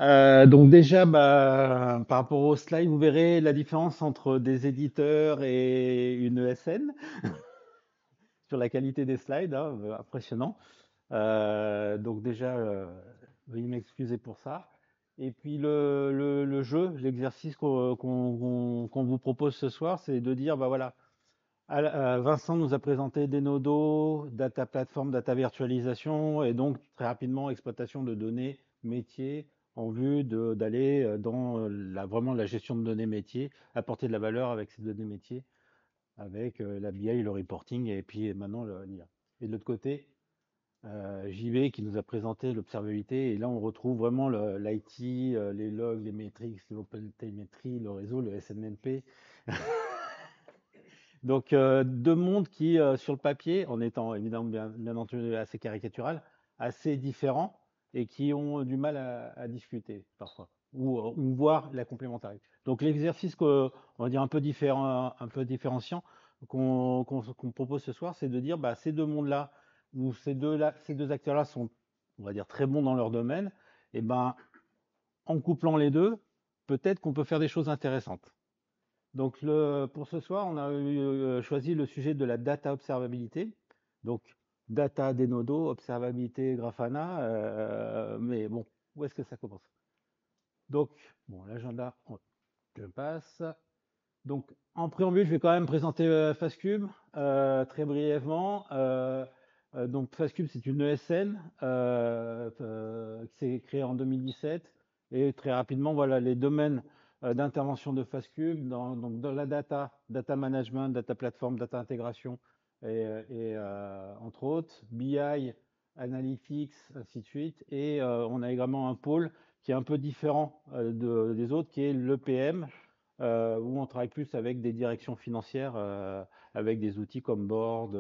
Donc déjà, par rapport au slide, vous verrez la différence entre des éditeurs et une ESN sur la qualité des slides, hein, impressionnant. Donc déjà, veuillez m'excuser pour ça. Et puis le jeu, l'exercice qu'on vous propose ce soir, c'est de dire, bah voilà, Vincent nous a présenté des nodos, data platform, data virtualisation, et donc très rapidement exploitation de données métiers en vue d'aller dans vraiment la gestion de données métiers, apporter de la valeur avec ces données métiers, avec la BI, le reporting, et puis maintenant l'IA. Et de l'autre côté, JV qui nous a présenté l'observabilité, et là on retrouve vraiment l'IT, les logs, les métriques, l'open telemetry, le réseau, le SNMP. Donc, deux mondes qui, sur le papier, en étant évidemment bien entendu assez caricatural, assez différents et qui ont du mal à discuter parfois, ou voir la complémentarité. Donc, l'exercice qu'on va dire un peu différent, un peu différenciant qu'on propose ce soir, c'est de dire bah, ces deux mondes-là, où ces deux acteurs-là sont, on va dire, très bons dans leur domaine, et ben, en couplant les deux, peut-être qu'on peut faire des choses intéressantes. Donc pour ce soir, on a choisi le sujet de la data observabilité. Donc data Denodo, observabilité Grafana, mais bon, où est-ce que ça commence? Donc, bon, l'agenda, je passe. Donc en préambule, je vais quand même présenter Fastcube très brièvement. Donc Fastcube, c'est une ESN qui s'est créée en 2017 et très rapidement, voilà les domaines d'intervention de Fastcube donc dans la data management, data platform, data intégration entre autres, BI, analytics, ainsi de suite. Et on a également un pôle qui est un peu différent des autres, qui est l'EPM, où on travaille plus avec des directions financières, avec des outils comme Board,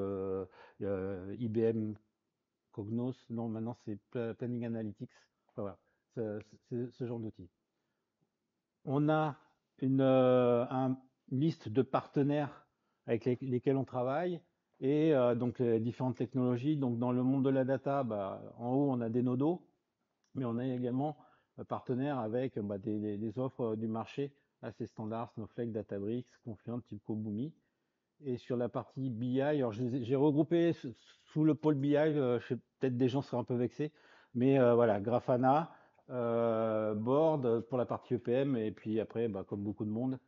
IBM Cognos. Non, maintenant c'est Planning Analytics. Enfin, voilà, c'est ce genre d'outils. On a une liste de partenaires avec lesquels on travaille et donc les différentes technologies. Donc dans le monde de la data, en haut on a des nodos, mais on a également partenaire avec des offres du marché assez standards, Snowflake, Databricks, Confluent, TIBCO, Boomi. Et sur la partie BI, alors j'ai regroupé sous le pôle BI, peut-être des gens seraient un peu vexés, mais voilà, Grafana, Board pour la partie EPM, et puis après, comme beaucoup de monde,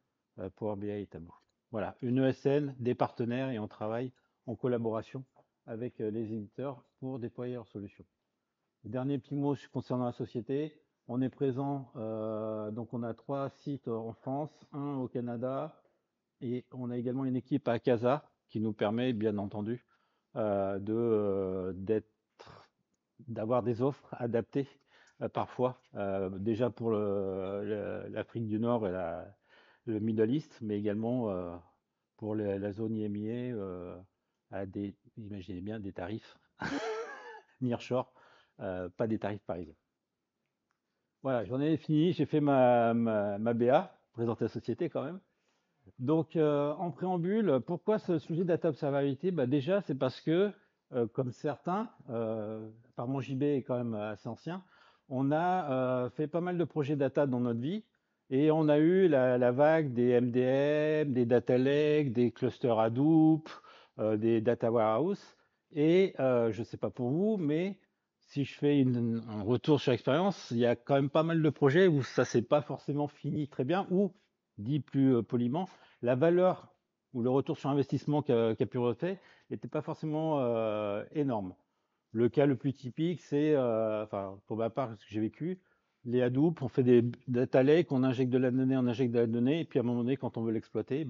Power BI et Tableau. Voilà, une ESN, des partenaires, et on travaille en collaboration avec les éditeurs pour déployer leurs solutions. Dernier petit mot concernant la société. On est présent, donc on a 3 sites en France, un au Canada, et on a également une équipe à Casa qui nous permet, bien entendu, d'être, d'avoir des offres adaptées parfois, déjà pour l'Afrique du Nord et le Middle East, mais également pour la zone IMIA à imaginez bien, des tarifs nearshore, pas des tarifs parisiens. Voilà, j'en ai fini, j'ai fait ma BA, présenter la société quand même. Donc, en préambule, pourquoi ce sujet de data observabilité? Déjà, c'est parce que, comme certains, par mon JB est quand même assez ancien, on a fait pas mal de projets data dans notre vie et on a eu la vague des MDM, des data lake, des clusters Hadoop, des data warehouse. Et je ne sais pas pour vous, mais si je fais un retour sur l'expérience, il y a quand même pas mal de projets où ça s'est pas forcément fini très bien, ou dit plus poliment, la valeur ou le retour sur investissement qu'a pu refaire n'était pas forcément énorme. Le cas le plus typique, c'est, enfin, pour ma part, ce que j'ai vécu, les Hadoop, on fait des data lakes, on injecte de la donnée, on injecte de la donnée, et puis à un moment donné, quand on veut l'exploiter,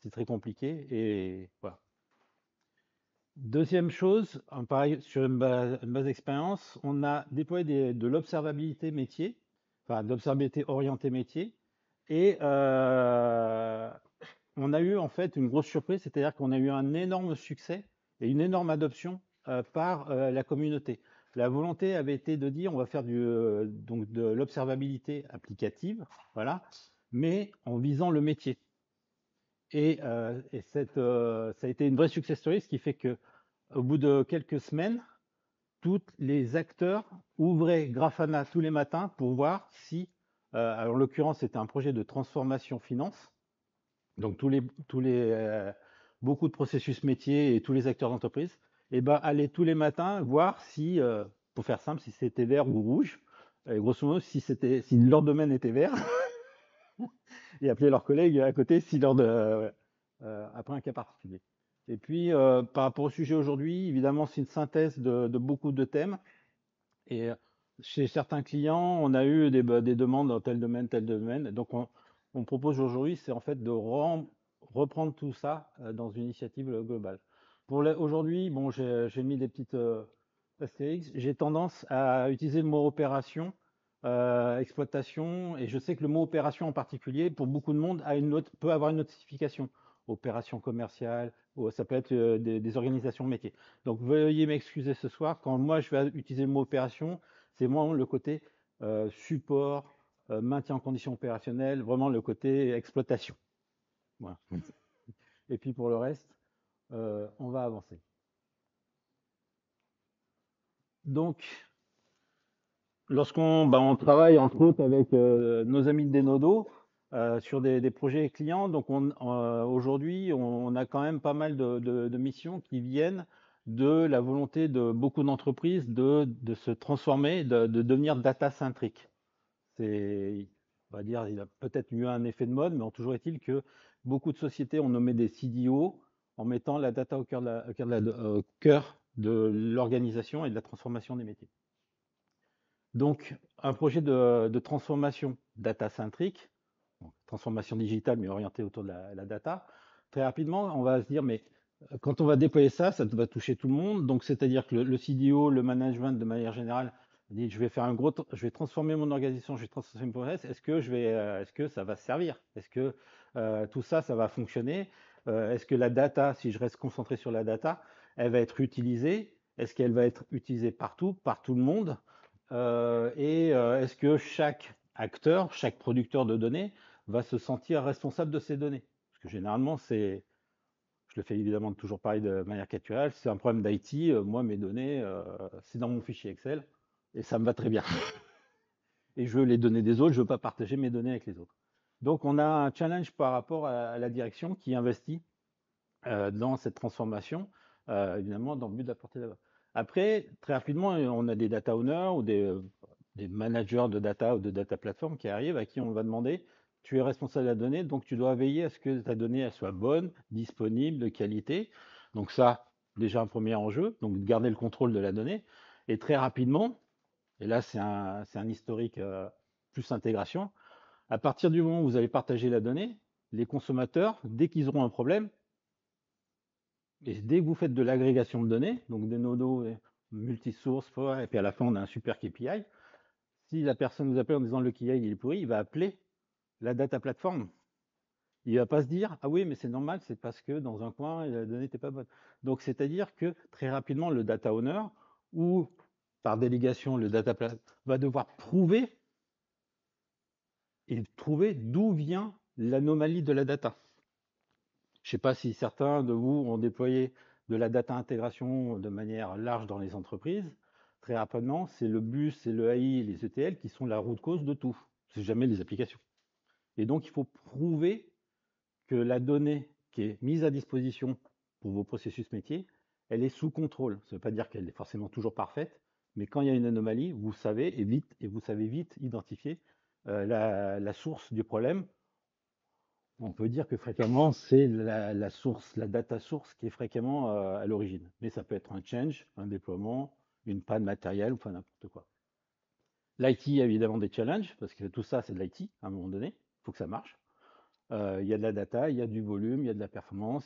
c'est très compliqué, et voilà. Deuxième chose, pareil, sur une base d'expérience, on a déployé de l'observabilité métier, enfin, de l'observabilité orientée métier, et on a eu en fait une grosse surprise, c'est-à-dire qu'on a eu un énorme succès et une énorme adoption par la communauté. La volonté avait été de dire on va faire donc de l'observabilité applicative, voilà, mais en visant le métier. Ça a été une vraie success story, ce qui fait que au bout de quelques semaines, tous les acteurs ouvraient Grafana tous les matins pour voir si, alors en l'occurrence, c'était un projet de transformation finance. Donc beaucoup de processus métiers et tous les acteurs d'entreprise, et ben, allaient tous les matins voir si, pour faire simple, si c'était vert ou rouge. Et grosso modo, si leur domaine était vert, et appeler leurs collègues à côté si après un cas particulier. Et puis, par rapport au sujet aujourd'hui, évidemment, c'est une synthèse de beaucoup de thèmes. Et chez certains clients, on a eu des demandes dans tel domaine, tel domaine. Donc, on propose aujourd'hui, c'est en fait de reprendre tout ça dans une initiative globale. Aujourd'hui, bon, j'ai mis des petites astérix. J'ai tendance à utiliser le mot opération, exploitation, et je sais que le mot opération en particulier, pour beaucoup de monde, peut avoir une notification. Opération commerciale, ou ça peut être des organisations métiers. Donc veuillez m'excuser ce soir, quand moi je vais utiliser le mot opération, c'est vraiment le côté support, maintien en condition opérationnelle, vraiment le côté exploitation. Voilà. Et puis pour le reste, on va avancer. Donc, lorsqu'on travaille entre autres avec nos amis de Denodo sur des projets clients, donc aujourd'hui on a quand même pas mal de missions qui viennent de la volonté de beaucoup d'entreprises de se transformer, de devenir data-centric. On va dire, il a peut-être eu un effet de mode, mais toujours est-il que beaucoup de sociétés ont nommé des CDO en mettant la data au cœur de l'organisation et de la transformation des métiers. Donc, un projet de transformation data-centrique, transformation digitale, mais orientée autour de la data, très rapidement, on va se dire, mais quand on va déployer ça, ça va toucher tout le monde. Donc, c'est-à-dire que le CDO, le management, de manière générale, dit, je vais transformer mon organisation, je vais transformer mon process. Est-ce que ça va servir? Est-ce que tout ça, ça va fonctionner? Est-ce que la data, si je reste concentré sur la data, elle va être utilisée? Est-ce qu'elle va être utilisée partout, par tout le monde? Est-ce que chaque acteur, chaque producteur de données va se sentir responsable de ces données? Parce que généralement, je le fais évidemment toujours pareil de manière caricturale, c'est un problème d'IT. Moi, mes données, c'est dans mon fichier Excel et ça me va très bien. Et je veux les données des autres, je ne veux pas partager mes données avec les autres. Donc, on a un challenge par rapport à la direction qui investit dans cette transformation, évidemment, dans le but d'apporter la valeur. Après, très rapidement, on a des data owners ou des managers de data ou de data platform qui arrivent, à qui on va demander, tu es responsable de la donnée, donc tu dois veiller à ce que ta donnée elle soit bonne, disponible, de qualité. Donc ça, déjà un premier enjeu, donc garder le contrôle de la donnée. Et très rapidement, et là c'est un historique plus intégration, à partir du moment où vous allez partager la donnée, les consommateurs, dès qu'ils auront un problème, et dès que vous faites de l'agrégation de données, donc des nodos multisources, et puis à la fin on a un super KPI, si la personne vous appelle en disant le KPI il est pourri, il va appeler la data platform. Il ne va pas se dire ah oui mais c'est normal, c'est parce que dans un coin la donnée n'était pas bonne. Donc c'est-à-dire que très rapidement le data owner ou par délégation le data platform va devoir prouver et trouver d'où vient l'anomalie de la data. Je ne sais pas si certains de vous ont déployé de la data intégration de manière large dans les entreprises. Très rapidement, c'est le bus, c'est le AI, les ETL qui sont la root cause de tout. C'est jamais les applications. Et donc, il faut prouver que la donnée qui est mise à disposition pour vos processus métiers, elle est sous contrôle. Ça ne veut pas dire qu'elle est forcément toujours parfaite, mais quand il y a une anomalie, vous savez vous savez vite identifier la source du problème. On peut dire que fréquemment, c'est la source, la data source qui est fréquemment à l'origine. Mais ça peut être un change, un déploiement, une panne matérielle, enfin n'importe quoi. L'IT a évidemment des challenges, parce que tout ça, c'est de l'IT à un moment donné. Il faut que ça marche. Il y a de la data, il y a du volume, il y a de la performance.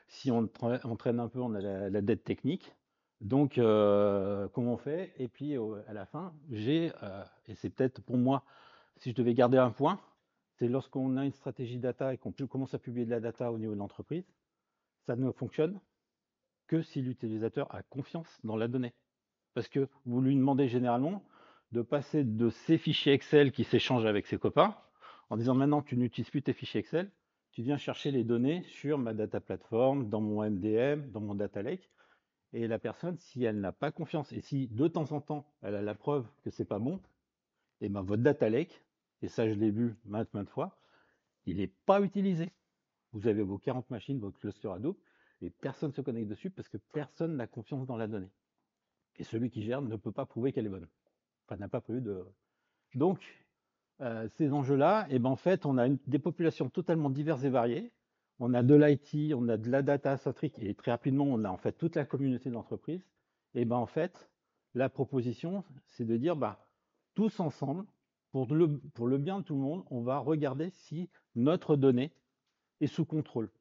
Si on traîne un peu, on a la dette technique. Donc, comment on fait? Et puis, à la fin, et c'est peut-être pour moi, si je devais garder un point, c'est lorsqu'on a une stratégie data et qu'on commence à publier de la data au niveau de l'entreprise, ça ne fonctionne que si l'utilisateur a confiance dans la donnée. Parce que vous lui demandez généralement de passer de ses fichiers Excel qui s'échangent avec ses copains, en disant maintenant tu n'utilises plus tes fichiers Excel, tu viens chercher les données sur ma data platform, dans mon MDM, dans mon data lake, Et la personne, si elle n'a pas confiance, et si de temps en temps, elle a la preuve que c'est pas bon, et ben votre data lake, et ça je l'ai vu maintes fois, il n'est pas utilisé. Vous avez vos 40 machines, votre cluster Hadoop, et personne ne se connecte dessus parce que personne n'a confiance dans la donnée. Et celui qui gère ne peut pas prouver qu'elle est bonne. Enfin, n'a pas prévu de. Donc, ces enjeux-là, et ben en fait, on a des populations totalement diverses et variées. On a de l'IT, on a de la data centrique, et très rapidement, on a en fait toute la communauté d'entreprise. Et ben en fait, la proposition, c'est de dire, bah, tous ensemble, pour le bien de tout le monde, on va regarder si notre donnée est sous contrôle.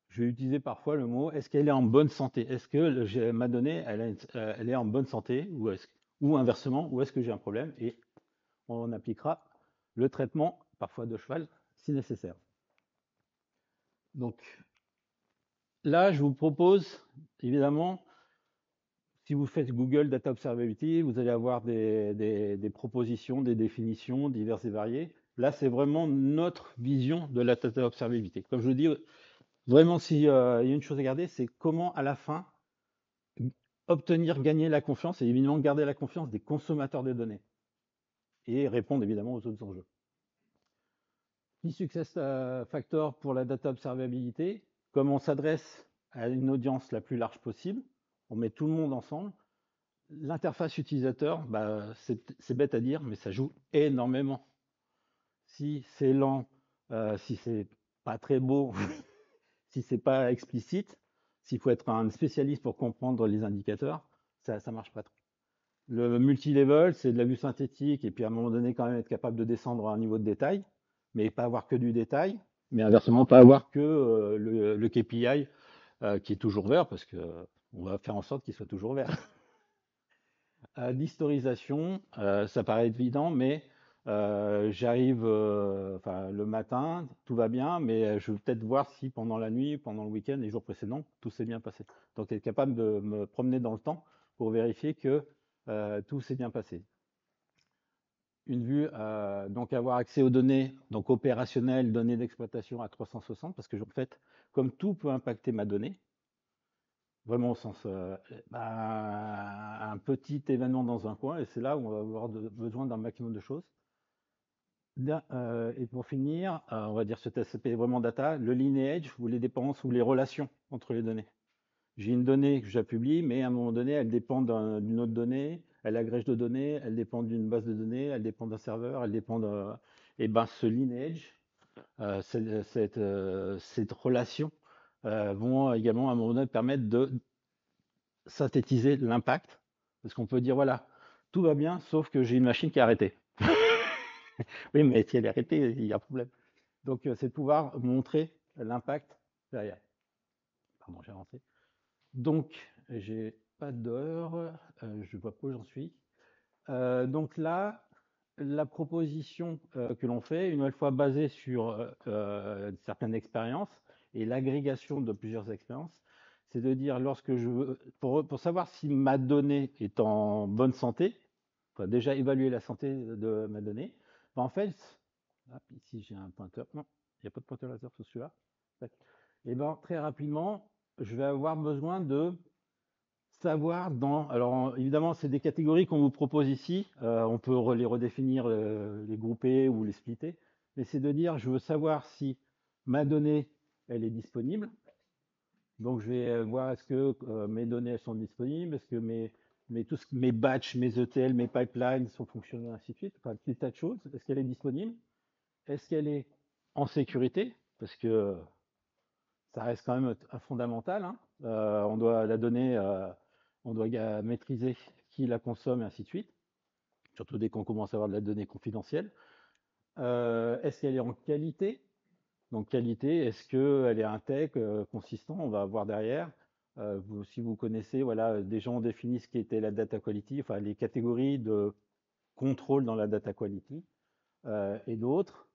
Je vais utiliser parfois le mot, est-ce qu'elle est en bonne santé? Est-ce que ma donnée, elle est en bonne santé ou inversement, ou est-ce que j'ai un problème? Et on appliquera le traitement, parfois de cheval, si nécessaire. Donc là, je vous propose, évidemment, si vous faites Google Data Observability, vous allez avoir des propositions, des définitions diverses et variées. Là, c'est vraiment notre vision de la Data Observability. Comme je vous dis, vraiment, s'il y a une chose à garder, c'est comment, à la fin, gagner la confiance et évidemment garder la confiance des consommateurs des données et répondre évidemment aux autres enjeux. Key Success Factor pour la data observabilité, comme on s'adresse à une audience la plus large possible, on met tout le monde ensemble. L'interface utilisateur, bah, c'est bête à dire, mais ça joue énormément. Si c'est lent, si c'est pas très beau, si c'est pas explicite, s'il faut être un spécialiste pour comprendre les indicateurs, ça marche pas trop. Le multi-level, c'est de la vue synthétique, et puis à un moment donné, quand même être capable de descendre à un niveau de détail, mais pas avoir que du détail, mais inversement, pas avoir que le KPI qui est toujours vert, parce que on va faire en sorte qu'il soit toujours vert. L'historisation, ça paraît évident, mais j'arrive le matin, tout va bien, mais je veux peut-être voir si pendant la nuit, pendant le week-end, les jours précédents, tout s'est bien passé. Donc être capable de me promener dans le temps pour vérifier que tout s'est bien passé. Une vue, donc avoir accès aux données, donc opérationnelles, données d'exploitation à 360, parce que en fait, comme tout peut impacter ma donnée, vraiment au sens, un petit événement dans un coin, et c'est là où on va avoir besoin d'un maximum de choses. Et pour finir, on va dire ce TCP vraiment data, le lineage ou les dépendances ou les relations entre les données. J'ai une donnée que je publie, mais à un moment donné, elle dépend d'une autre donnée, elle agrège de données, elle dépend d'une base de données, elle dépend d'un serveur, elle dépend de. Et ben ce lineage, cette relation vont également à un moment donné permettre de synthétiser l'impact. Parce qu'on peut dire, voilà, tout va bien, sauf que j'ai une machine qui a arrêté. Oui, mais si elle est arrêtée, il y a un problème. Donc, c'est de pouvoir montrer l'impact derrière. Pardon, j'ai avancé. Donc, j'ai pas d'heure, je vois pas où j'en suis. Donc là, la proposition que l'on fait, une nouvelle fois basée sur certaines expériences et l'agrégation de plusieurs expériences, c'est de dire lorsque je veux, pour savoir si ma donnée est en bonne santé, enfin, déjà évaluer la santé de ma donnée, ben en fait, ici j'ai un pointeur, non, il n'y a pas de pointeur laser sur celui-là, et ben très rapidement, je vais avoir besoin de savoir dans. Alors évidemment, c'est des catégories qu'on vous propose ici. On peut les redéfinir, les grouper ou les splitter. Mais c'est de dire, je veux savoir si ma donnée, elle est disponible. Donc je vais voir est-ce que mes données elles sont disponibles, est-ce que mes batchs, mes ETL, mes pipelines sont fonctionnels, ainsi de suite. Enfin, tout tas de choses. Est-ce qu'elle est disponible? Est-ce qu'elle est en sécurité? Parce que ça reste quand même fondamental, hein. On doit la donner, on doit maîtriser qui la consomme et ainsi de suite, surtout dès qu'on commence à avoir de la donnée confidentielle. Est-ce qu'elle est en qualité? Donc qualité, est-ce qu'elle est intègre, consistant? On va voir derrière. Si vous connaissez, voilà, des gens ont défini ce qui était la data quality, enfin les catégories de contrôle dans la data quality, et d'autres.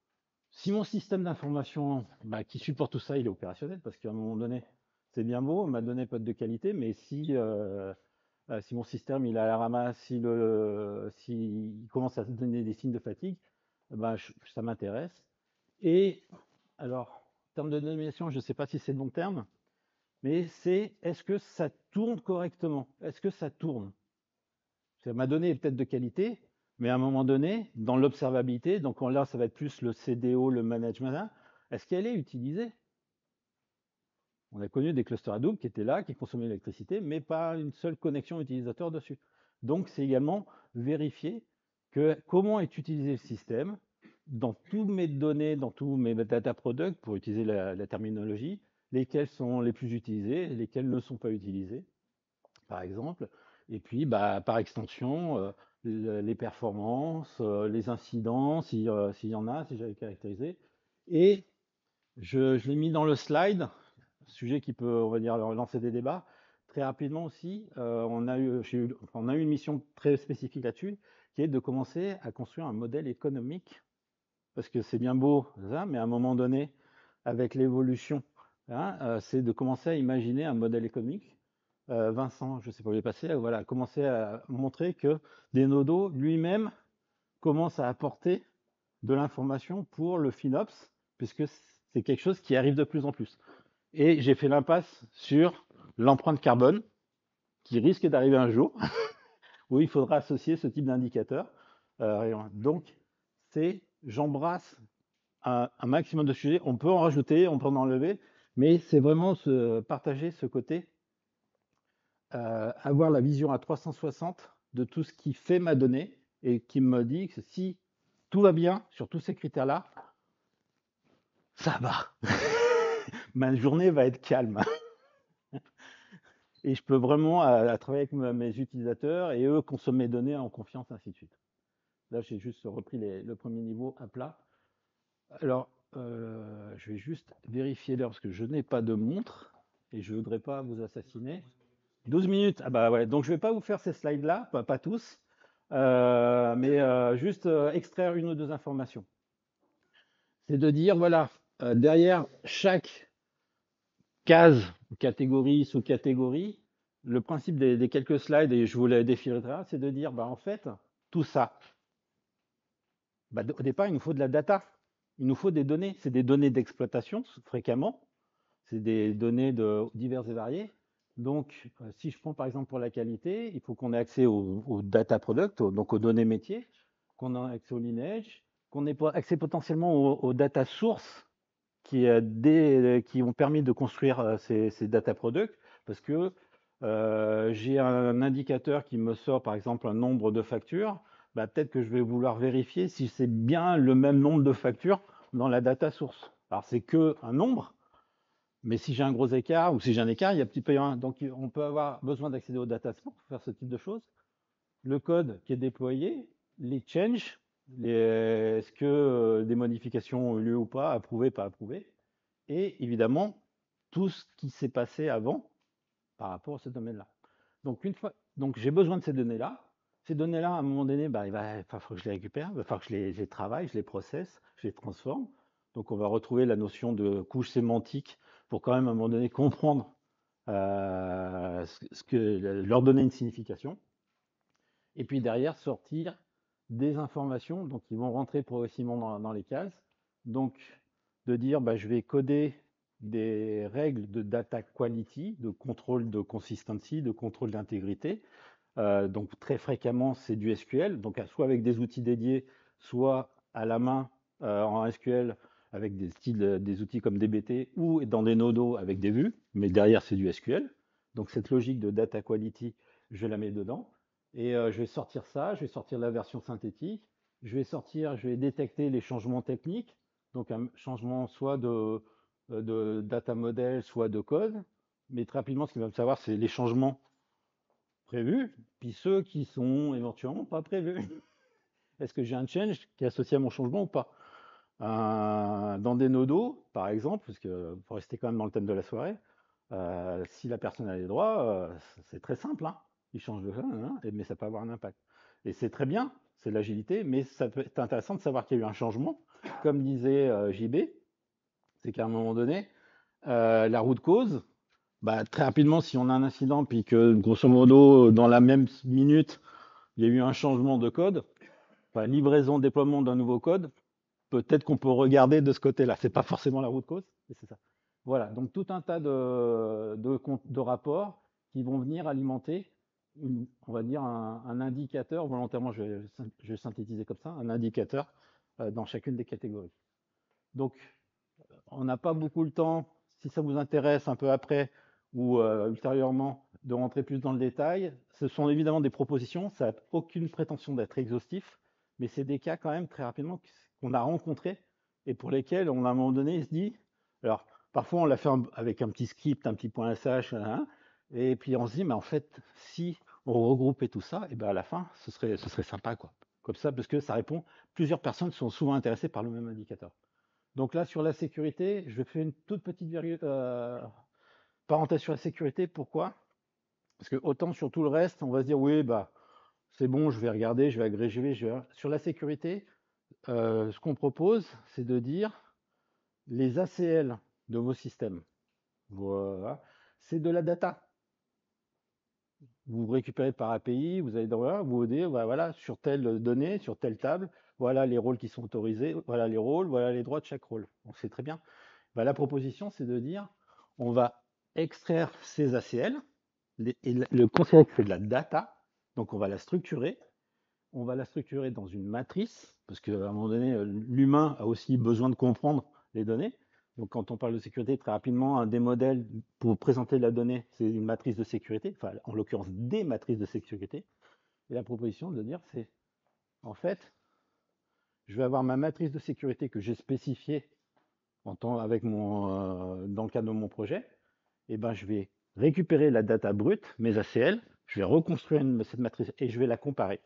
Si mon système d'information qui supporte tout ça, il est opérationnel, parce qu'à un moment donné, c'est bien beau, ma donnée peut être de qualité, mais si mon système il est à la ramasse, si commence à donner des signes de fatigue, ça m'intéresse. Et alors, en termes de dénomination, je ne sais pas si c'est le bon terme, mais c'est est-ce que ça tourne correctement? Est-ce que ça tourne? Ma donnée est peut-être de qualité, mais à un moment donné, dans l'observabilité, donc là, ça va être plus le CDO, le management, hein, est-ce qu'elle est utilisée? On a connu des clusters Hadoop qui étaient là, qui consommaient l'électricité, mais pas une seule connexion utilisateur dessus. Donc, c'est également vérifier que comment est utilisé le système dans tous mes données, dans tous mes data products, pour utiliser la terminologie, lesquels sont les plus utilisés, lesquels ne sont pas utilisés, par exemple. Et puis, bah, par extension, les performances, les incidents, s'il y en a, si j'avais caractérisé. Et je l'ai mis dans le slide, sujet qui peut, on va dire, lancer des débats. Très rapidement aussi, on a eu une mission très spécifique là-dessus, qui est de commencer à construire un modèle économique, parce que c'est bien beau, ça, mais à un moment donné, avec l'évolution, hein, c'est de commencer à imaginer un modèle économique. Vincent, je ne sais pas où il est passé, voilà, commencer à montrer que Denodo lui-même commence à apporter de l'information pour le FinOps, puisque c'est quelque chose qui arrive de plus en plus. Et j'ai fait l'impasse sur l'empreinte carbone, qui risque d'arriver un jour, où il faudra associer ce type d'indicateur. Donc, j'embrasse un maximum de sujets. On peut en rajouter, on peut en enlever, mais c'est vraiment partager ce côté, avoir la vision à 360 de tout ce qui fait ma donnée et qui me dit que si tout va bien sur tous ces critères-là, ça va. Ma journée va être calme. Et je peux vraiment travailler avec mes utilisateurs et eux consommer mes données en confiance, ainsi de suite. Là, j'ai juste repris le premier niveau à plat. Alors, je vais juste vérifier l'heure parce que je n'ai pas de montre et je ne voudrais pas vous assassiner. 12 minutes. Ah bah ouais, donc je ne vais pas vous faire ces slides-là, pas tous, mais juste extraire une ou deux informations. C'est de dire, voilà, derrière chaque case, catégorie, sous-catégorie, le principe des quelques slides, et je vous les défilerai, c'est de dire, bah, en fait, tout ça, bah, au départ, il nous faut de la data, il nous faut des données, c'est des données d'exploitation fréquemment, c'est des données diverses et variées. Donc, si je prends par exemple pour la qualité, il faut qu'on ait accès aux data products, donc aux données métiers, qu'on ait accès au lineage, qu'on ait accès potentiellement aux data sources qui ont permis de construire ces data products, parce que j'ai un indicateur qui me sort par exemple un nombre de factures, bah, peut-être que je vais vouloir vérifier si c'est bien le même nombre de factures dans la data source. Alors c'est que un nombre, mais si j'ai un gros écart ou si j'ai un écart, il y a petit peu un. Donc on peut avoir besoin d'accéder aux data sources pour faire ce type de choses. Le code qui est déployé, les changes, est-ce que des modifications ont eu lieu ou pas, approuvé, pas approuvé, et évidemment tout ce qui s'est passé avant par rapport à ce domaine-là. Donc donc j'ai besoin de ces données-là. Ces données-là, à un moment donné, bah, il va falloir que je les récupère, il va falloir que je les travaille, je les processe, je les transforme. Donc on va retrouver la notion de couche sémantique pour quand même à un moment donné comprendre leur donner une signification. Et puis derrière, sortir des informations, donc qui vont rentrer progressivement dans les cases. Donc de dire, bah, je vais coder des règles de data quality, de contrôle de consistency, de contrôle d'intégrité. Donc très fréquemment, c'est du SQL, donc soit avec des outils dédiés, soit à la main en SQL avec des outils comme DBT ou dans des nodos avec des vues, mais derrière c'est du SQL. Donc cette logique de data quality, je la mets dedans et je vais sortir ça, je vais sortir la version synthétique, je vais détecter les changements techniques, donc un changement soit de data model, soit de code, mais très rapidement ce qu'il va me savoir c'est les changements prévus, puis ceux qui sont éventuellement pas prévus. Est-ce que j'ai un change qui est associé à mon changement ou pas? Dans des nodos, par exemple, parce que pour rester quand même dans le thème de la soirée, si la personne a les droits, c'est très simple, hein. Il change de ça, hein, mais ça peut avoir un impact. Et c'est très bien, c'est de l'agilité, mais ça peut être intéressant de savoir qu'il y a eu un changement. Comme disait JB, c'est qu'à un moment donné, la route cause, bah, très rapidement, si on a un incident, puis que grosso modo, dans la même minute, il y a eu un changement de code, enfin, livraison, déploiement d'un nouveau code, peut-être qu'on peut regarder de ce côté-là. C'est pas forcément la route cause, mais c'est ça. Voilà, donc tout un tas de rapports qui vont venir alimenter, on va dire, un indicateur, volontairement je vais synthétiser comme ça, un indicateur dans chacune des catégories. Donc, on n'a pas beaucoup le temps, si ça vous intéresse un peu après ou ultérieurement, de rentrer plus dans le détail. Ce sont évidemment des propositions, ça n'a aucune prétention d'être exhaustif, mais c'est des cas quand même très rapidement qu'on a rencontrés et pour lesquels on, à un moment donné, il se dit, alors parfois on l'a fait avec un petit script, un petit point SH, hein, et puis on se dit, mais en fait, si on regroupait tout ça, et ben à la fin, ce serait sympa, quoi. Comme ça, parce que ça répond, plusieurs personnes sont souvent intéressées par le même indicateur. Donc là, sur la sécurité, je fais une toute petite parenthèse sur la sécurité. Pourquoi? Parce que autant sur tout le reste, on va se dire oui, bah c'est bon, je vais regarder, je vais agréger. Sur la sécurité, ce qu'on propose, c'est de dire les ACL de vos systèmes. Voilà, c'est de la data. Vous récupérez par API, vous allez dans là, vous dites voilà, sur telle donnée, sur telle table, voilà les rôles qui sont autorisés, voilà les rôles, voilà les droits de chaque rôle. On sait très bien. Bah, la proposition, c'est de dire, on va extraire ces ACL, et considérer que c'est de la data, donc on va la structurer dans une matrice, parce qu'à un moment donné, l'humain a aussi besoin de comprendre les données. Donc quand on parle de sécurité, très rapidement, un des modèles pour présenter la donnée, c'est une matrice de sécurité, enfin en l'occurrence des matrices de sécurité. Et la proposition de dire, c'est en fait, je vais avoir ma matrice de sécurité que j'ai spécifiée dans le cadre de mon projet, et ben, je vais récupérer la data brute, mes ACL, je vais reconstruire cette matrice et je vais la comparer.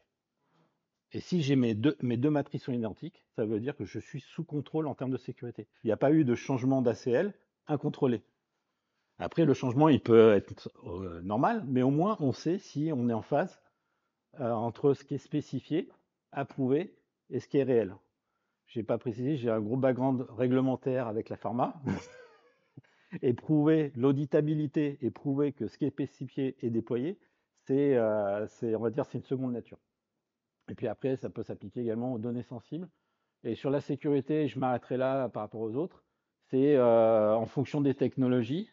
Et si j'ai mes deux matrices sont identiques, ça veut dire que je suis sous contrôle en termes de sécurité. Il n'y a pas eu de changement d'ACL incontrôlé. Après, le changement, il peut être normal, mais au moins, on sait si on est en phase entre ce qui est spécifié, approuvé, et ce qui est réel. Je n'ai pas précisé, j'ai un gros background réglementaire avec la pharma. Et prouver l'auditabilité et prouver que ce qui est spécifié est déployé, on va dire, c'est une seconde nature. Et puis après, ça peut s'appliquer également aux données sensibles. Et sur la sécurité, je m'arrêterai là par rapport aux autres. C'est en fonction des technologies,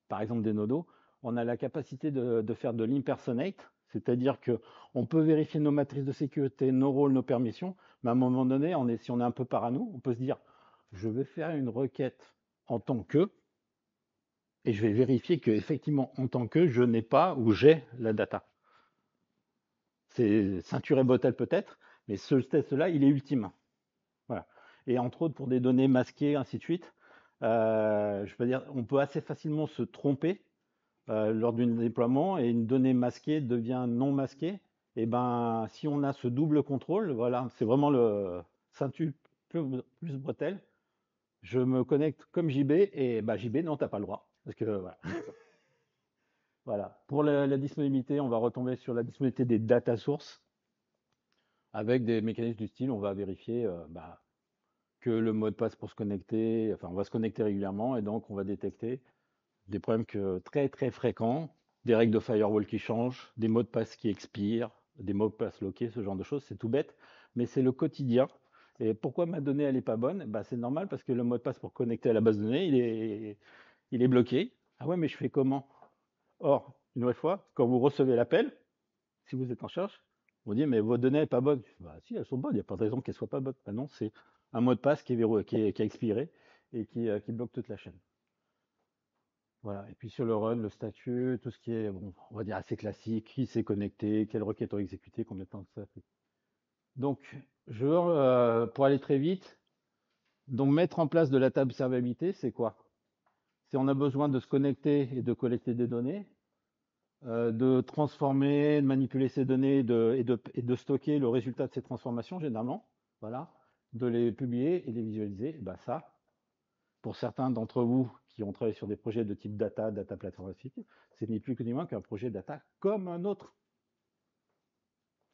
par exemple des nodos, on a la capacité de faire de l'impersonate, c'est-à-dire que on peut vérifier nos matrices de sécurité, nos rôles, nos permissions, mais à un moment donné, si on est un peu parano, on peut se dire, je vais faire une requête en tant que, et je vais vérifier qu'effectivement, en tant que, je n'ai pas ou j'ai la data. C'est ceinture et bottle peut-être, mais ce test-là, il est ultime. Voilà. Et entre autres, pour des données masquées, ainsi de suite, je peux dire, on peut assez facilement se tromper lors d'un déploiement et une donnée masquée devient non masquée. Et ben, si on a ce double contrôle, voilà, c'est vraiment le ceinture plus bretelle. Je me connecte comme JB et bah, JB, non, t'as pas le droit. Parce que voilà. Voilà. Pour la disponibilité, on va retomber sur la disponibilité des data sources avec des mécanismes du style, on va vérifier que le mot de passe pour se connecter, enfin on va se connecter régulièrement et donc on va détecter des problèmes très très fréquents, des règles de firewall qui changent, des mots de passe qui expirent, des mots de passe loqués, ce genre de choses, c'est tout bête, mais c'est le quotidien. Et pourquoi ma donnée elle est pas bonne? Bah, c'est normal parce que le mot de passe pour connecter à la base de données, il est bloqué. Ah ouais, mais je fais comment? Or, une nouvelle fois, quand vous recevez l'appel, si vous êtes en charge, vous dites, mais vos données sont pas bonnes. Bah, si, elles sont bonnes, il n'y a pas de raison qu'elles ne soient pas bonnes. Bah non, c'est un mot de passe qui a expiré et qui bloque toute la chaîne. Voilà. Et puis sur le run, le statut, tout ce qui est, bon, on va dire assez classique, qui s'est connecté, quelles requêtes ont exécuté, combien de temps ça a pris. Donc, pour aller très vite, donc mettre en place de la table observabilité, c'est quoi? C'est on a besoin de se connecter et de collecter des données, de transformer, de manipuler ces données et de stocker le résultat de ces transformations généralement, voilà, de les publier et les visualiser. Et ben ça, pour certains d'entre vous qui ont travaillé sur des projets de type data platform, c'est ni plus que ni moins qu'un projet data comme un autre.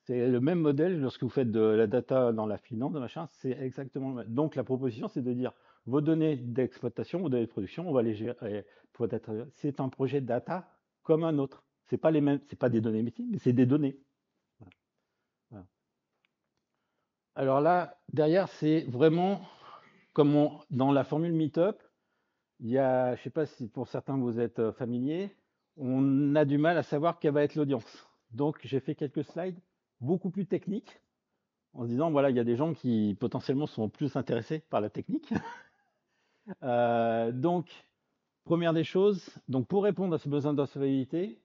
C'est le même modèle lorsque vous faites de la data dans la finance, machin, c'est exactement le même. Donc la proposition, c'est de dire vos données d'exploitation, vos données de production, on va les gérer. C'est un projet data comme un autre. C'est pas les mêmes, c'est pas des données métiers, mais c'est des données. Voilà. Voilà. Alors là, derrière, c'est vraiment comme dans la formule Meetup, il y a, je ne sais pas si pour certains vous êtes familiers, on a du mal à savoir quelle va être l'audience. Donc, j'ai fait quelques slides beaucoup plus techniques en se disant, voilà, il y a des gens qui potentiellement sont plus intéressés par la technique. Donc, première des choses, donc pour répondre à ce besoin d'insolvabilité,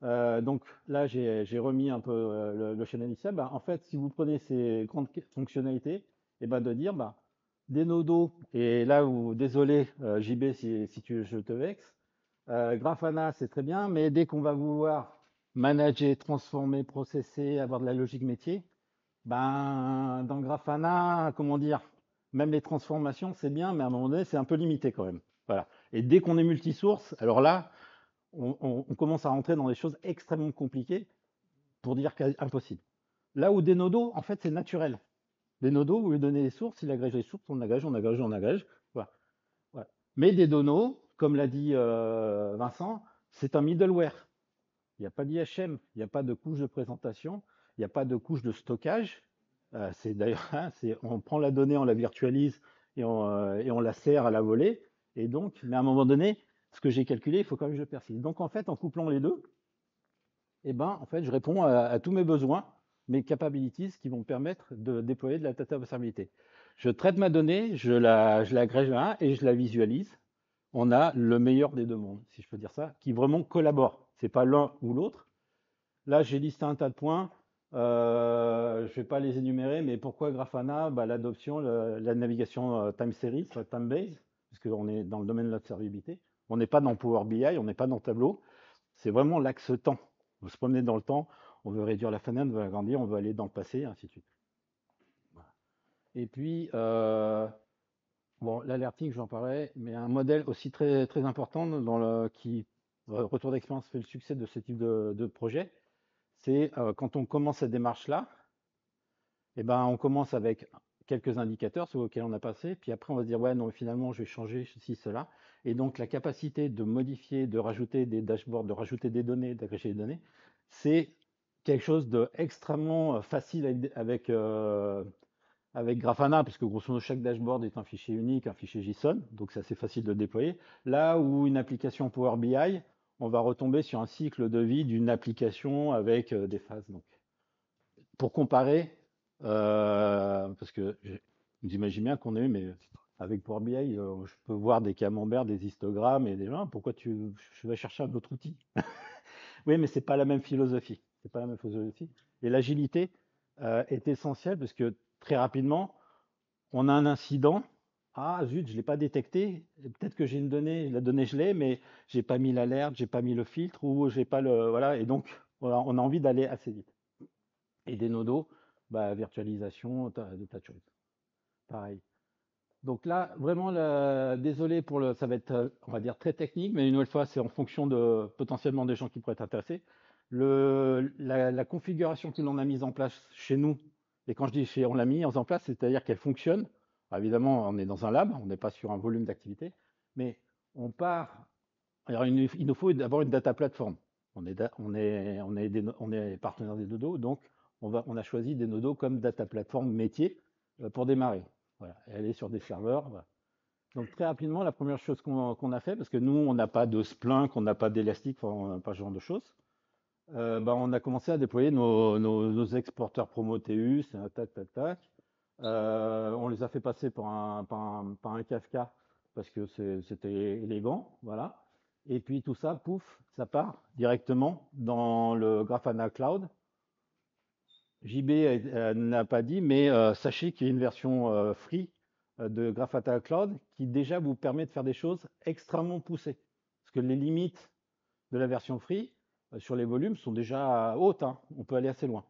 donc là, j'ai remis un peu le schéma initial. Bah, en fait, si vous prenez ces grandes fonctionnalités, et ben de dire, bah, des nodos, et là où, désolé, JB, si je te vexe, Grafana, c'est très bien, mais dès qu'on va vouloir manager, transformer, processer, avoir de la logique métier, ben, dans Grafana, comment dire, même les transformations, c'est bien, mais à un moment donné, c'est un peu limité quand même. Voilà. Et dès qu'on est multisource, alors là, on commence à rentrer dans des choses extrêmement compliquées pour dire impossible. Là où des nodos, en fait, c'est naturel. Des nodos, vous lui donnez les sources, il agrège les sources, on agrège, on agrège, on agrège. Voilà. Voilà. Mais des donos, comme l'a dit Vincent, c'est un middleware. Il n'y a pas d'IHM, il n'y a pas de couche de présentation, il n'y a pas de couche de stockage. C'est d'ailleurs, hein, on prend la donnée, on la virtualise et on la sert à la volée. Et donc, mais à un moment donné, ce que j'ai calculé, il faut quand même que je persiste. Donc en fait, en couplant les deux, eh ben, en fait, je réponds à tous mes besoins, mes capabilities qui vont me permettre de déployer de la data observabilité. Je traite ma donnée, je l'agrège à et je la visualise. On a le meilleur des deux mondes, si je peux dire ça, qui vraiment collaborent. C'est pas l'un ou l'autre. Là, j'ai listé un tas de points. Je ne vais pas les énumérer, mais pourquoi Grafana? Bah, l'adoption, la navigation time series, time based, parce qu'on est dans le domaine de l'observabilité. On n'est pas dans Power BI, on n'est pas dans Tableau. C'est vraiment l'axe temps. On veut se promener dans le temps, on veut réduire la fenêtre, on veut agrandir, on veut aller dans le passé, et ainsi de suite. Voilà. Et puis, bon, l'alerting, j'en parlais, mais un modèle aussi très, très important qui, retour d'expérience, fait le succès de ce type de projet, c'est quand on commence cette démarche-là, eh ben, on commence avec quelques indicateurs sur lesquels on a passé, puis après on va se dire, ouais, non, finalement, je vais changer ceci, cela. Et donc, la capacité de modifier, de rajouter des dashboards, de rajouter des données, d'agréger des données, c'est quelque chose d'extrêmement facile avec Grafana, puisque grosso modo, chaque dashboard est un fichier unique, un fichier JSON, donc c'est assez facile de déployer. Là où une application Power BI, on va retomber sur un cycle de vie d'une application avec des phases. Donc, pour comparer, parce que vous imaginez bien qu'on est, mais avec Power BI, je peux voir des camemberts, des histogrammes et des gens. Pourquoi je vais chercher un autre outil? Oui, mais c'est pas la même philosophie. C'est pas la même philosophie. Et l'agilité est essentielle parce que très rapidement, on a un incident. Ah zut, je l'ai pas détecté. Peut-être que j'ai une donnée, la donnée je l'ai, mais j'ai pas mis l'alerte, j'ai pas mis le filtre ou j'ai pas le voilà. Et donc, voilà, on a envie d'aller assez vite. Et des nodos, bah, virtualisation, de tas de choses. Pareil. Donc là, vraiment, désolé pour ça va être, on va dire, très technique, mais une nouvelle fois, c'est en fonction de potentiellement des gens qui pourraient être intéressés. La configuration que l'on a mise en place chez nous, et quand je dis on l'a mise en place, c'est-à-dire qu'elle fonctionne. Alors, évidemment, on est dans un lab, on n'est pas sur un volume d'activité, mais on part. Alors, il nous faut d'abord une data platform. On est partenaire des nodos, donc on a choisi des nodos comme data platform métier pour démarrer. Voilà, et aller sur des serveurs. Voilà. Donc très rapidement, la première chose qu'on a fait, parce que nous, on n'a pas de Splunk, on n'a pas d'Elastic, enfin, on n'a pas ce genre de choses, bah, on a commencé à déployer nos exporteurs Prometheus, tac, tac, tac. On les a fait passer par un Kafka parce que c'était élégant, voilà. Et puis tout ça, pouf, ça part directement dans le Grafana Cloud. JB n'a pas dit, mais sachez qu'il y a une version free de Grafana Cloud qui déjà vous permet de faire des choses extrêmement poussées. Parce que les limites de la version free sur les volumes sont déjà hautes, hein. On peut aller assez loin.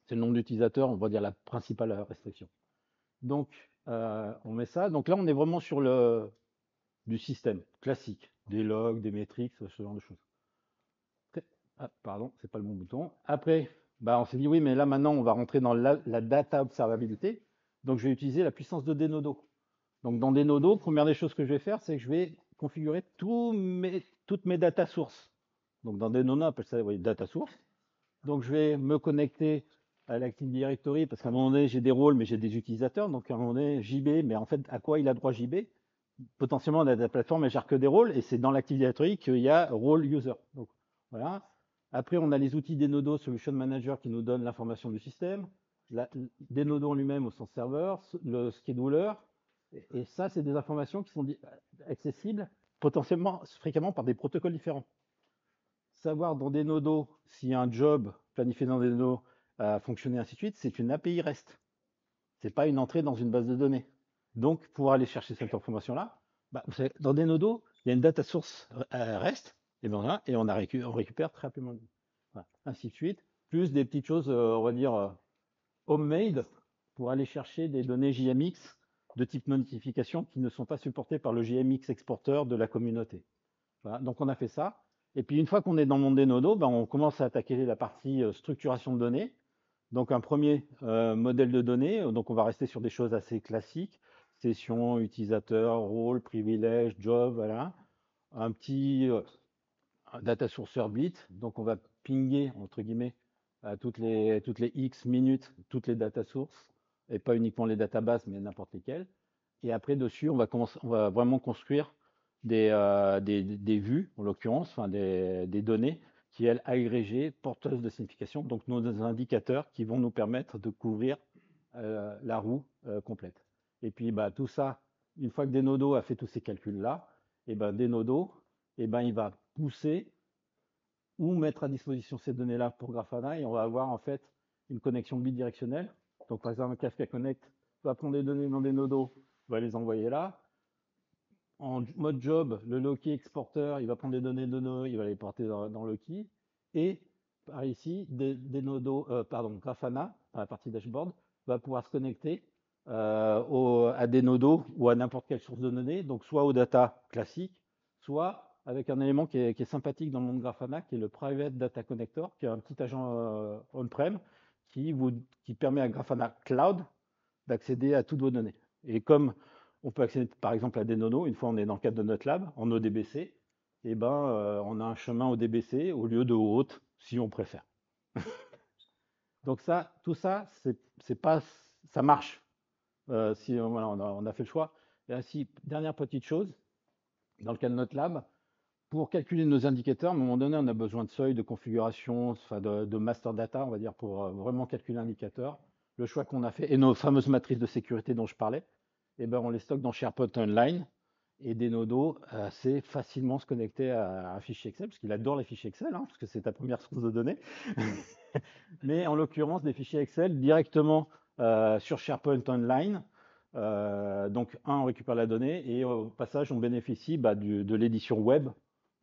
C'est le nombre d'utilisateurs, on va dire la principale restriction. Donc, on met ça. Donc là, on est vraiment sur du système classique, des logs, des métriques, ce genre de choses. Ah, pardon, c'est pas le bon bouton. Après, bah, on s'est dit oui, mais là maintenant, on va rentrer dans la data observabilité. Donc, je vais utiliser la puissance de Denodo. Donc, dans Denodo, première des choses que je vais faire, c'est que je vais configurer toutes mes data sources. Donc, dans Denodo, on appelle ça data source. Donc, je vais me connecter à l'Active Directory parce qu'à un moment donné, j'ai des rôles, mais j'ai des utilisateurs. Donc, à un moment donné, JB, mais en fait, à quoi il a droit JB? potentiellement, la plateforme, elle gère que des rôles, et c'est dans l'Active Directory qu'il y a role user. Donc, voilà. Après, on a les outils Denodo Solution Manager qui nous donnent l'information du système, Denodo en lui-même au sens serveur, le scheduler, et ça, c'est des informations qui sont accessibles potentiellement, fréquemment par des protocoles différents. Savoir dans Denodo si un job planifié dans Denodo a fonctionné, ainsi de suite, c'est une API REST. C'est pas une entrée dans une base de données. Donc, pour aller chercher cette information-là, bah, vous savez, dans Denodo, il y a une data source REST, et, ben là, et on récupère très rapidement. Voilà, ainsi de suite. Plus des petites choses, on va dire, homemade, pour aller chercher des données JMX de type notification qui ne sont pas supportées par le JMX exporteur de la communauté. Voilà, donc on a fait ça. Et puis une fois qu'on est dans le monde des nodos, ben, on commence à attaquer la partie structuration de données. Donc un premier modèle de données, donc on va rester sur des choses assez classiques, session, utilisateur, rôle, privilège, job, voilà. Un petit data source bit, donc on va pinguer, entre guillemets, à toutes les X minutes, toutes les data sources, et pas uniquement les databases, mais n'importe lesquelles. Et après, dessus, on va vraiment construire des vues, en l'occurrence, enfin des données qui, elles, agrégées, porteuses de signification, donc nos indicateurs qui vont nous permettre de couvrir la roue complète. Et puis, bah, tout ça, une fois que Denodo a fait tous ces calculs-là, et ben Denodo, et ben, il va pousser ou mettre à disposition ces données-là pour Grafana, et on va avoir en fait une connexion bidirectionnelle. Donc, par exemple, Kafka Connect va prendre des données dans Denodo, va les envoyer là. En mode job, le Loki exporteur, il va prendre des données de Denodo, il va les porter dans Loki. Et par ici, Grafana, dans la partie dashboard, va pouvoir se connecter à des nodos ou à n'importe quelle source de données, donc soit aux data classiques, soit avec un élément qui est sympathique dans le monde Grafana, qui est le Private Data Connector, qui est un petit agent on-prem qui permet à Grafana Cloud d'accéder à toutes vos données. Et comme on peut accéder par exemple à des nodos, une fois on est dans le cadre de notre lab, en ODBC, et ben, on a un chemin ODBC au lieu de haute, si on préfère. Donc ça, tout ça, c'est pas, ça marche. Si voilà, on a fait le choix. Et ainsi, dernière petite chose, dans le cas de notre lab, pour calculer nos indicateurs, à un moment donné, on a besoin de seuil, de configuration, enfin de master data, on va dire, pour vraiment calculer l'indicateur. Le choix qu'on a fait, et nos fameuses matrices de sécurité dont je parlais, eh ben, on les stocke dans SharePoint Online. Et Denodo sait facilement se connecter à un fichier Excel, parce qu'il adore les fichiers Excel, hein, parce que c'est ta première source de données. Mais en l'occurrence, des fichiers Excel directement sur SharePoint Online. Donc, on récupère la donnée et au passage, on bénéficie de l'édition web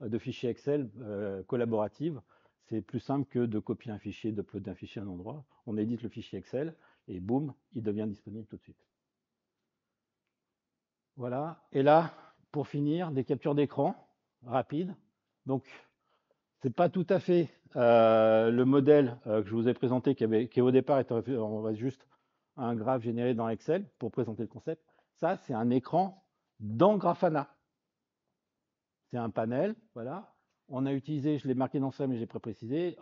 de fichiers Excel collaborative. C'est plus simple que de copier un fichier, d'uploader un fichier à un endroit. On édite le fichier Excel et boum, il devient disponible tout de suite. Voilà. Et là, pour finir, des captures d'écran rapides. Donc, c'est pas tout à fait le modèle que je vous ai présenté qui au départ était on va juste un graphe généré dans Excel pour présenter le concept. Ça, c'est un écran dans Grafana. C'est un panel, voilà. On a utilisé, je l'ai marqué dans ça, mais j'ai pas précisé,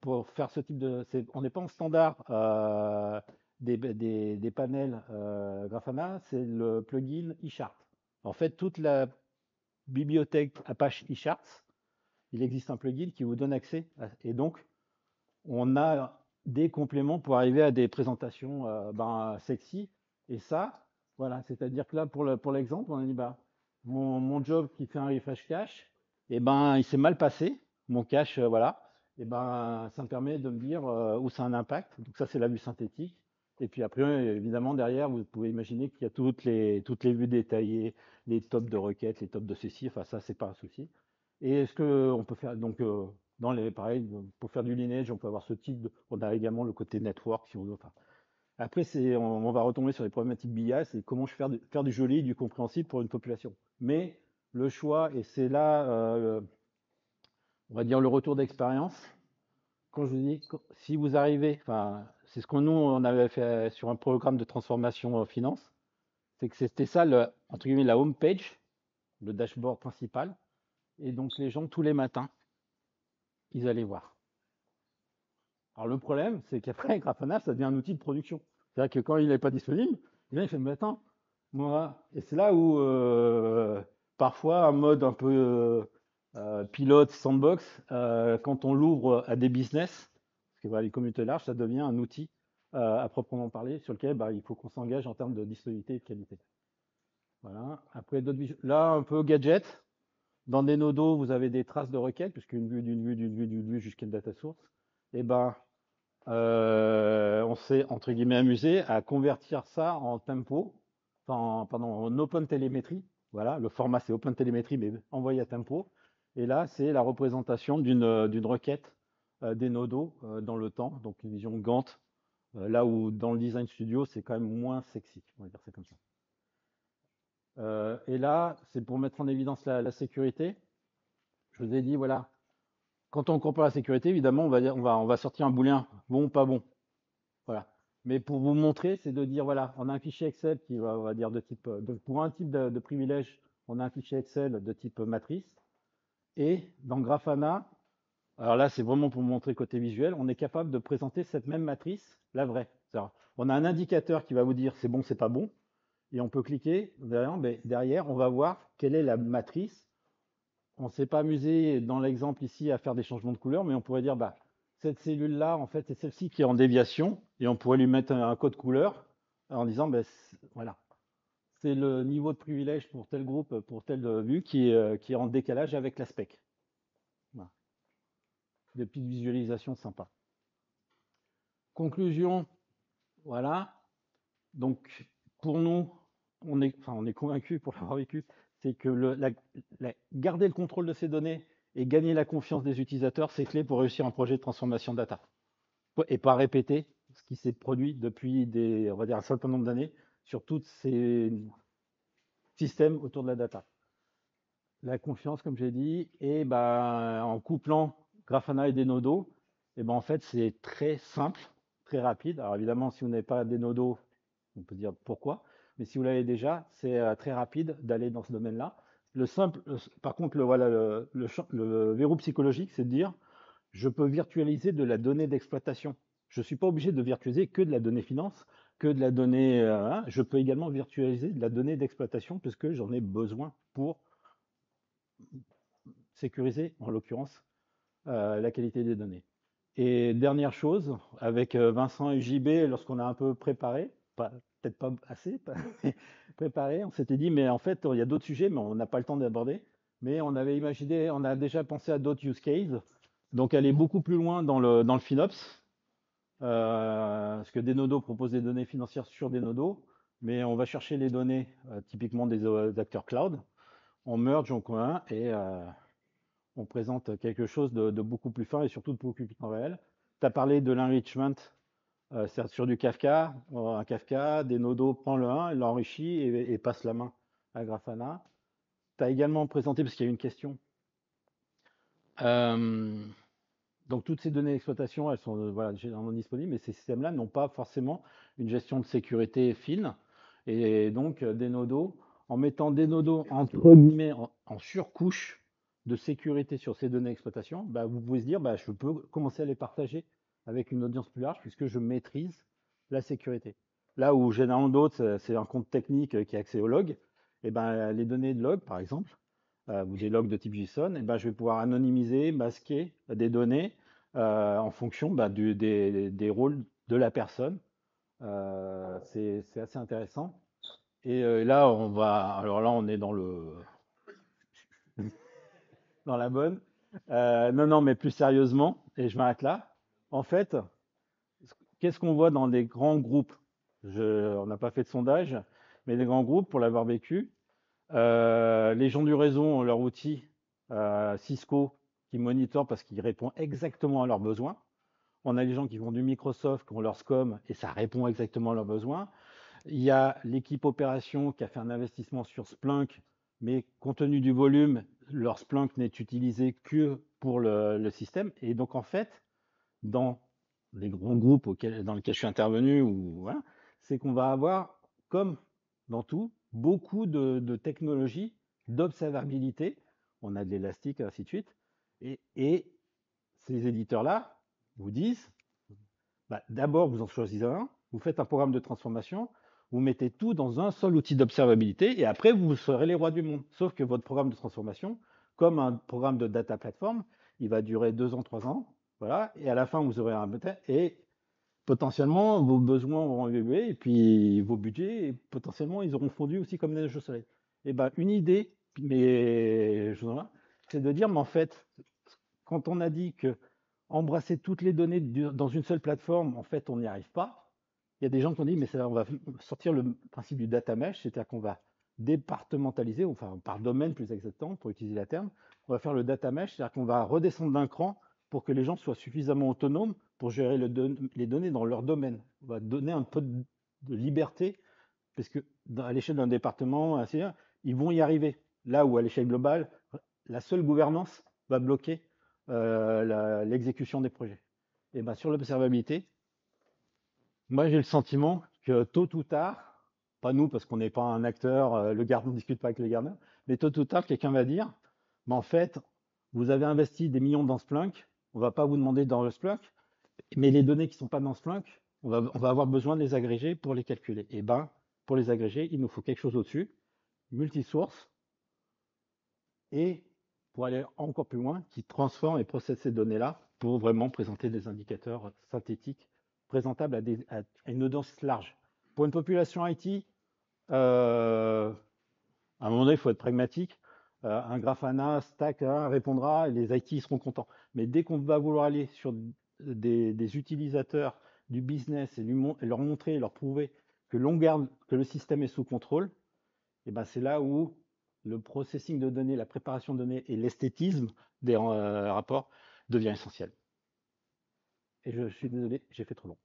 pour faire ce type de. On n'est pas en standard des panels Grafana, c'est le plugin eChart. En fait, toute la bibliothèque Apache eCharts, il existe un plugin qui vous donne accès. Et donc, on a des compléments pour arriver à des présentations sexy. Et ça, voilà, c'est-à-dire que là, pour l'exemple, on a dit, bah, mon job qui fait un refresh cache, et ben, il s'est mal passé, mon cache, voilà. Et ben, ça me permet de me dire où ça a un impact. Donc ça, c'est la vue synthétique. Et puis après, évidemment, derrière, vous pouvez imaginer qu'il y a toutes les vues détaillées, les tops de requêtes, les tops de ceci. Enfin, ça, c'est pas un souci. Et est-ce qu'on peut faire, donc, pareil, pour faire du lineage, on peut avoir ce type on a également le côté network, si on veut. Enfin, après, on va retomber sur les problématiques BIA, c'est comment faire du joli et du compréhensible pour une population. Mais le choix, et c'est là, on va dire le retour d'expérience, quand je vous dis, si vous arrivez, enfin, c'est ce qu'on nous, on avait fait sur un programme de transformation finance, c'est que c'était ça, entre guillemets, la home page, le dashboard principal. Et donc, les gens, tous les matins, ils allaient voir. Alors, le problème, c'est qu'après, Grafana, ça devient un outil de production. C'est-à-dire que quand il n'est pas disponible, il fait, mais attends, Moi, et c'est là où parfois un mode un peu pilote, sandbox, quand on l'ouvre à des business, parce que voilà, les communautés larges, ça devient un outil à proprement parler sur lequel bah, il faut qu'on s'engage en termes de disponibilité et de qualité. Voilà. Après, là, un peu gadget. Dans des nodos, vous avez des traces de requêtes, puisqu'une vue, d'une vue, d'une vue, d'une vue jusqu'à une data source. Et ben, on s'est entre guillemets amusé à convertir ça en tempo, pardon, en open télémétrie. Voilà, le format c'est open télémétrie, mais envoyé à tempo. Et là, c'est la représentation d'une requête des nodos dans le temps, donc une vision Gantt, là où dans le design studio, c'est quand même moins sexy, on va dire c'est comme ça. Et là, c'est pour mettre en évidence la sécurité. Je vous ai dit, voilà, quand on compare la sécurité, évidemment, on va sortir un booléen, bon, pas bon. Voilà. Mais pour vous montrer, c'est de dire, voilà, on a un fichier Excel qui va, on va dire, de type, pour un type de privilège, on a un fichier Excel de type matrice. Et dans Grafana, alors là, c'est vraiment pour vous montrer côté visuel, on est capable de présenter cette même matrice, la vraie. On a un indicateur qui va vous dire c'est bon, c'est pas bon. Et on peut cliquer derrière, mais derrière, on va voir quelle est la matrice. On ne s'est pas amusé dans l'exemple ici à faire des changements de couleur, mais on pourrait dire, bah, cette cellule-là, en fait, c'est celle-ci qui est en déviation, et on pourrait lui mettre un code couleur en disant, bah, voilà, c'est le niveau de privilège pour tel groupe, pour telle vue qui est en décalage avec la spec. Voilà. Des petites visualisations sympas. Conclusion, voilà. Donc, pour nous, on est convaincu pour l'avoir vécu, c'est que garder le contrôle de ces données et gagner la confiance des utilisateurs, c'est clé pour réussir un projet de transformation data. Et pas répéter ce qui s'est produit depuis on va dire un certain nombre d'années sur tous ces systèmes autour de la data. La confiance, comme j'ai dit, et ben, en couplant Grafana et Denodo, et ben, en fait, c'est très simple, très rapide. Alors évidemment, si vous n'avez pas Denodo, on peut dire pourquoi, mais si vous l'avez déjà, c'est très rapide d'aller dans ce domaine-là. Par contre, voilà, le verrou psychologique, c'est de dire, je peux virtualiser de la donnée d'exploitation. Je ne suis pas obligé de virtualiser que de la donnée finance, que de la donnée. Hein. Je peux également virtualiser de la donnée d'exploitation puisque j'en ai besoin pour sécuriser, en l'occurrence, la qualité des données. Et dernière chose, avec Vincent et JB, lorsqu'on a un peu préparé, peut-être pas assez, préparé, on s'était dit, mais en fait, il y a d'autres sujets, mais on n'a pas le temps d'aborder. Mais on avait imaginé, on a déjà pensé à d'autres use cases, donc aller beaucoup plus loin dans le FinOps, parce que Denodo propose des données financières sur Denodo, mais on va chercher les données typiquement des acteurs cloud, on merge en commun et on présente quelque chose de beaucoup plus fin et surtout de beaucoup plus temps réel. Tu as parlé de l'enrichment sur du Kafka. Un Kafka, Denodo prend le 1, il l'enrichit et passe la main à Grafana. Tu as également présenté, parce qu'il y a une question, euh, donc toutes ces données d'exploitation, elles sont voilà, généralement disponibles, mais ces systèmes-là n'ont pas forcément une gestion de sécurité fine. Et donc Denodo, en mettant Denodo entre guillemets en surcouche de sécurité sur ces données d'exploitation, bah, vous pouvez se dire, bah, je peux commencer à les partager avec une audience plus large puisque je maîtrise la sécurité. Là où généralement d'autres, c'est un compte technique qui a accès au log, et ben, les données de log, par exemple, ou des logs de type JSON, et ben, je vais pouvoir anonymiser, masquer des données en fonction bah, des rôles de la personne. C'est assez intéressant. Et là, alors là, on est dans la bonne. Non, non, mais plus sérieusement, et je m'arrête là. En fait, qu'est-ce qu'on voit dans les grands groupes? On n'a pas fait de sondage, mais les grands groupes, pour l'avoir vécu, les gens du réseau ont leur outil Cisco qui monitorent parce qu'il répond exactement à leurs besoins. On a les gens qui vont du Microsoft, qui ont leur SCOM, et ça répond exactement à leurs besoins. Il y a l'équipe opération qui a fait un investissement sur Splunk, mais compte tenu du volume, leur Splunk n'est utilisé que pour le système. Et donc, en fait, dans les grands groupes dans lesquels je suis intervenu, voilà, c'est qu'on va avoir, comme dans tout, beaucoup de technologies d'observabilité. On a de l'élastique, ainsi de suite. Et ces éditeurs-là vous disent, bah, d'abord, vous en choisissez un, vous faites un programme de transformation, Vous mettez tout dans un seul outil d'observabilité et après, vous serez les rois du monde. Sauf que votre programme de transformation, comme un programme de data platform, il va durer 2 ans, 3 ans. Voilà. Et à la fin, vous aurez un et potentiellement, vos besoins vont évoluer et puis vos budgets, et potentiellement, ils auront fondu aussi comme neige au soleil. Et ben, une idée, mais c'est de dire, mais en fait, quand on a dit que embrasser toutes les données dans une seule plateforme, en fait, on n'y arrive pas. Il y a des gens qui ont dit, mais on va sortir le principe du data mesh, c'est-à-dire qu'on va départementaliser, enfin par domaine plus exactement, pour utiliser la terme, on va faire le data mesh, c'est-à-dire qu'on va redescendre d'un cran pour que les gens soient suffisamment autonomes pour gérer les données dans leur domaine. On va donner un peu de liberté, parce que à l'échelle d'un département, ils vont y arriver. Là où à l'échelle globale, la seule gouvernance va bloquer l'exécution des projets. Et ben, sur l'observabilité, moi j'ai le sentiment que tôt ou tard, pas nous parce qu'on n'est pas un acteur, le gardien ne discute pas avec le gardien, mais tôt ou tard, quelqu'un va dire, mais en fait, vous avez investi des millions dans Splunk, on ne va pas vous demander dans le Splunk, mais les données qui ne sont pas dans Splunk, on va avoir besoin de les agréger pour les calculer. Et ben, pour les agréger, il nous faut quelque chose au-dessus, multisource, et pour aller encore plus loin, qui transforme et processe ces données-là pour vraiment présenter des indicateurs synthétiques présentables à une audience large. Pour une population IT, à un moment donné, il faut être pragmatique. Un Grafana, Stack répondra et les IT seront contents. Mais dès qu'on va vouloir aller sur des utilisateurs du business et leur montrer, leur prouver que l'on garde, que le système est sous contrôle, et ben c'est là où le processing de données, la préparation de données et l'esthétisme des rapports devient essentiel. Et je suis désolé, j'ai fait trop long.